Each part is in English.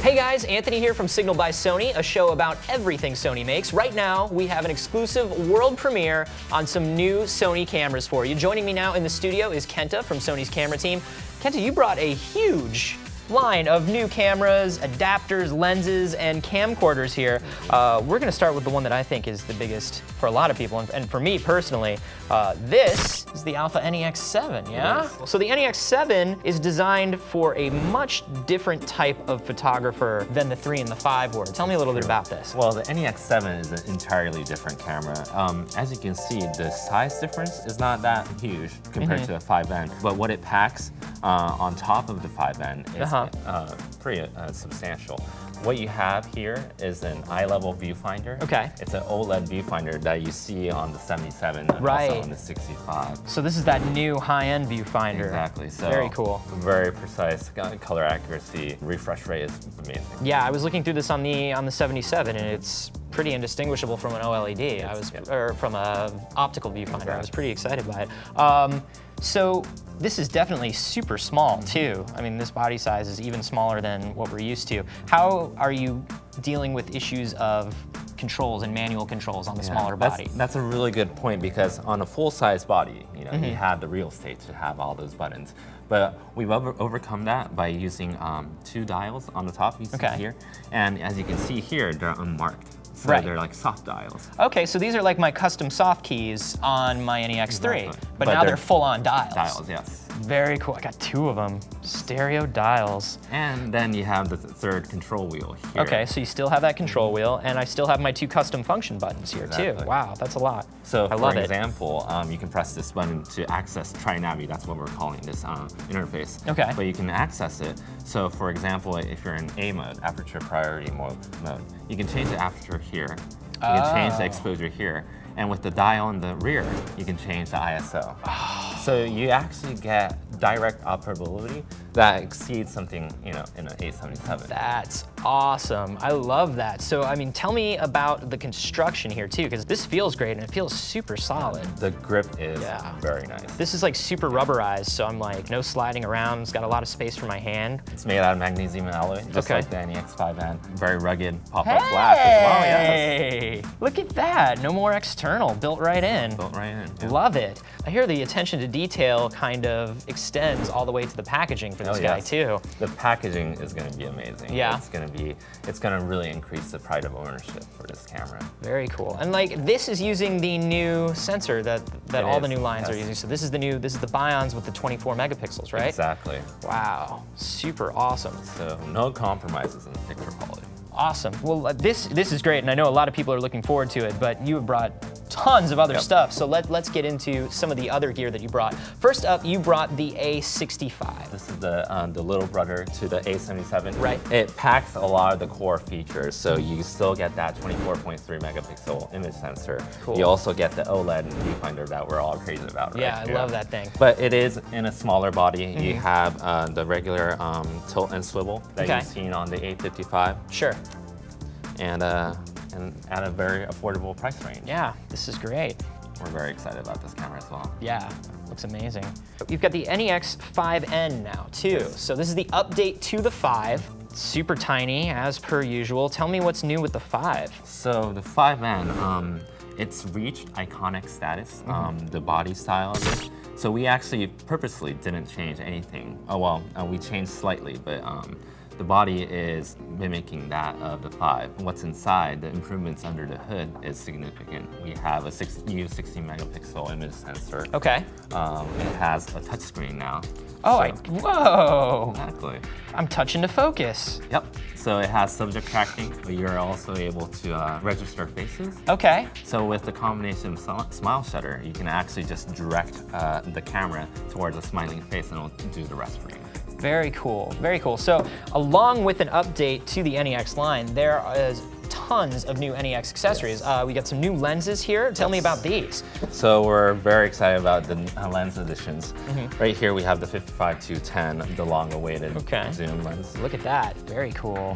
Hey guys, Anthony here from Signal by Sony, a show about everything Sony makes. Right now, we have an exclusive world premiere on some new Sony cameras for you. Joining me now in the studio is Kenta from Sony's camera team. Kenta, you brought a huge line of new cameras, adapters, lenses, and camcorders here. We're gonna start with the one that I think is the biggest for a lot of people, and for me personally. This is the Alpha NEX7, yeah? So the NEX7 is designed for a much different type of photographer than the 3 and the 5 were. Tell me a little bit about this. Well, the NEX7 is an entirely different camera. As you can see, the size difference is not that huge compared to a 5N, but what it packs on top of the 5N is pretty substantial. What you have here is an eye-level viewfinder. Okay. It's an OLED viewfinder that you see on the 77 and also on the 65. So this is that new high-end viewfinder. Exactly. So very cool. Very precise color accuracy. Refresh rate is amazing. Yeah, I was looking through this on the 77, and it's pretty indistinguishable from an OLED. Or from a optical viewfinder. Exactly. I was pretty excited by it. So this is definitely super small too. I mean, this body size is even smaller than what we're used to. How are you dealing with issues of controls and manual controls on the smaller body? That's a really good point, because on a full-size body, you have the real estate to have all those buttons. But we've overcome that by using 2 dials on the top you see here. And as you can see here, they're unmarked. So they're like soft dials. Okay, so these are like my custom soft keys on my NEX3, but now they're full-on dials. Dials, yes. Very cool. I got 2 of them. Stereo dials. And then you have the third control wheel here. Okay, so you still have that control wheel, and I still have my 2 custom function buttons here too. Wow, that's a lot. So for example, you can press this button to access TriNavi. That's what we're calling this interface. Okay. But you can access it. So for example, if you're in A mode, aperture priority mode, you can change the aperture here. You can change the exposure here. And with the dial in the rear, you can change the ISO. So you actually get direct operability that exceeds something, in an A77. That's awesome. I love that. So, I mean, tell me about the construction here too, because this feels great and it feels super solid. The grip is very nice. This is like super rubberized, so I'm like, no sliding around. It's got a lot of space for my hand. It's made out of magnesium alloy, just like the NEX5N. Very rugged pop-up glass as well, Hey, look at that. No more external, built right in. Built right in. Yeah. Love it. I hear the attention to detail kind of extends all the way to the packaging for this guy too. The packaging is going to be amazing. Yeah. It's going to really increase the pride of ownership for this camera. Very cool. And like, this is using the new sensor that all the new lines are using. So this is the Bions with the 24 megapixels, right? Exactly. Wow, super awesome. So no compromises in the picture quality. Awesome. Well, this is great, and I know a lot of people are looking forward to it, but you have brought tons of other stuff, so let's get into some of the other gear that you brought. First up, you brought the A65. This is the little brother to the A77. Right. It packs a lot of the core features, so you still get that 24.3 megapixel image sensor. Cool. You also get the OLED viewfinder that we're all crazy about, right? Yeah, I love that thing. But it is in a smaller body. You have the regular tilt and swivel that you've seen on the A55. Sure. And at a very affordable price range. Yeah, this is great. We're very excited about this camera as well. Yeah, looks amazing. You've got the NEX5N now too. So this is the update to the 5. Super tiny, as per usual. Tell me what's new with the 5. So the 5N, it's reached iconic status, the body style of it. So we actually purposely didn't change anything. Oh well, we changed slightly, but the body is mimicking that of the 5. What's inside, the improvements under the hood is significant. We have a new 16 megapixel image sensor. Okay. It has a touchscreen now. Oh, whoa. Exactly. I'm touching to focus. Yep. So it has subject tracking, but you're also able to register faces. Okay. So with the combination of smile shutter, you can actually just direct the camera towards a smiling face and it'll do the rest for you. Very cool, very cool. So along with an update to the NEX line, there is tons of new NEX accessories. We got some new lenses here. Tell me about these. So we're very excited about the lens additions. Right here we have the 55-210, the long-awaited zoom lens. Look at that, very cool.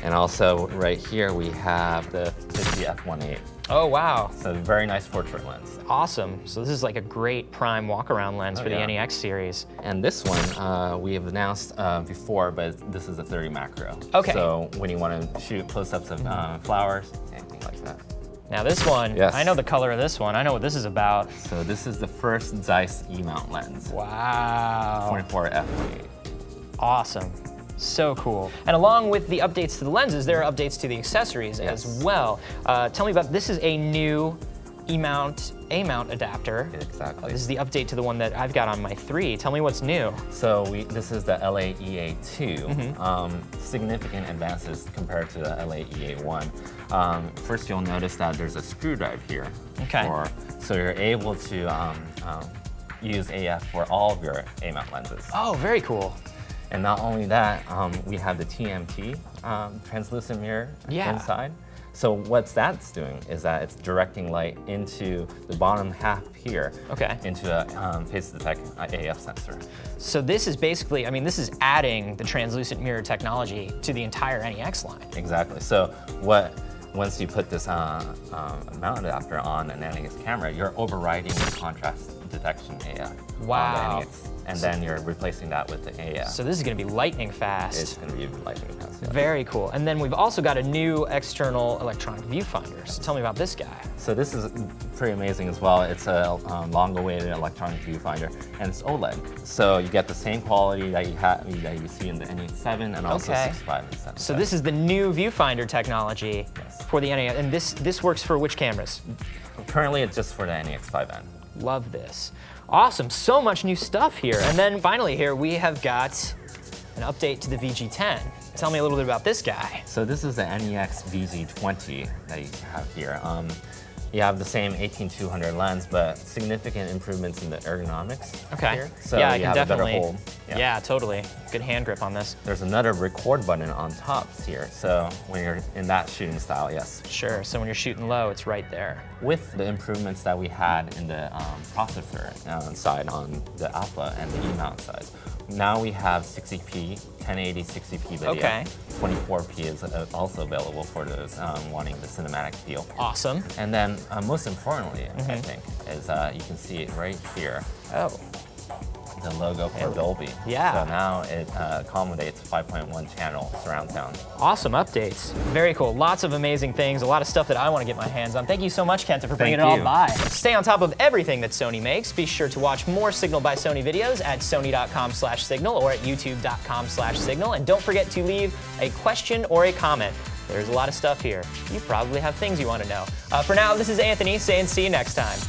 And also right here we have the 50 f1.8. Oh, wow. So very nice portrait lens. Awesome. So this is like a great prime walk-around lens for the yeah. NEX series. And this one, we have announced before, but this is a 30 macro. Okay. So when you want to shoot close-ups of flowers, anything like that. Now this one, Yes. I know the color of this one. I know what this is about. So this is the first Zeiss E-mount lens. Wow. 24 f/8. Awesome. So cool. And along with the updates to the lenses, there are updates to the accessories as well. Tell me about, this is a new E-mount, A-mount adapter. Exactly. This is the update to the one that I've got on my 3. Tell me what's new. So this is the LA-EA2. Significant advances compared to the LA-EA1. First, you'll notice that there's a screw drive here. Okay. So you're able to use AF for all of your A-mount lenses. Oh, very cool. And not only that, we have the TMT translucent mirror inside. So what that's doing is that it's directing light into the bottom half here, into a face detect AF sensor. So this is basically, I mean, this is adding the translucent mirror technology to the entire NEX line. Exactly. So once you put this mount adapter on an NEX camera, you're overriding the contrast detection AF on the NEX. And then you're replacing that with the AF. So this is going to be lightning fast. It's going to be lightning fast, yeah. Very cool. And then we've also got a new external electronic viewfinder. So tell me about this guy. So this is pretty amazing as well. It's a long-awaited electronic viewfinder, and it's OLED. So you get the same quality that you see in the NEX7 and also 65 and 7. So this is the new viewfinder technology for the NEX, and this works for which cameras? Currently, it's just for the NEX5N. Love this. Awesome, so much new stuff here. And then finally here, we have got an update to the VG10. Tell me a little bit about this guy. So this is the NEX VG20 that you have here. You have the same 18-200 lens, but significant improvements in the ergonomics here. So yeah, I you can have definitely. a better hold. Yeah, totally. Good hand grip on this. There's another record button on top here. So when you're in that shooting style, yes. Sure, so when you're shooting low, it's right there. With the improvements that we had in the processor side on the Alpha and the E-mount side, now we have 60p, 1080 60p video. 24p is also available for those wanting the cinematic feel. Awesome. And then most importantly, I think, is you can see it right here. Oh. The logo for Dolby. Yeah. So now it accommodates 5.1 channel surround sound. Awesome updates. Very cool. Lots of amazing things. A lot of stuff that I want to get my hands on. Thank you so much, Kenta, for bringing it all by. Stay on top of everything that Sony makes. Be sure to watch more Signal by Sony videos at sony.com/signal or at youtube.com/signal. And don't forget to leave a question or a comment. There's a lot of stuff here. You probably have things you want to know. For now, this is Anthony saying see you next time.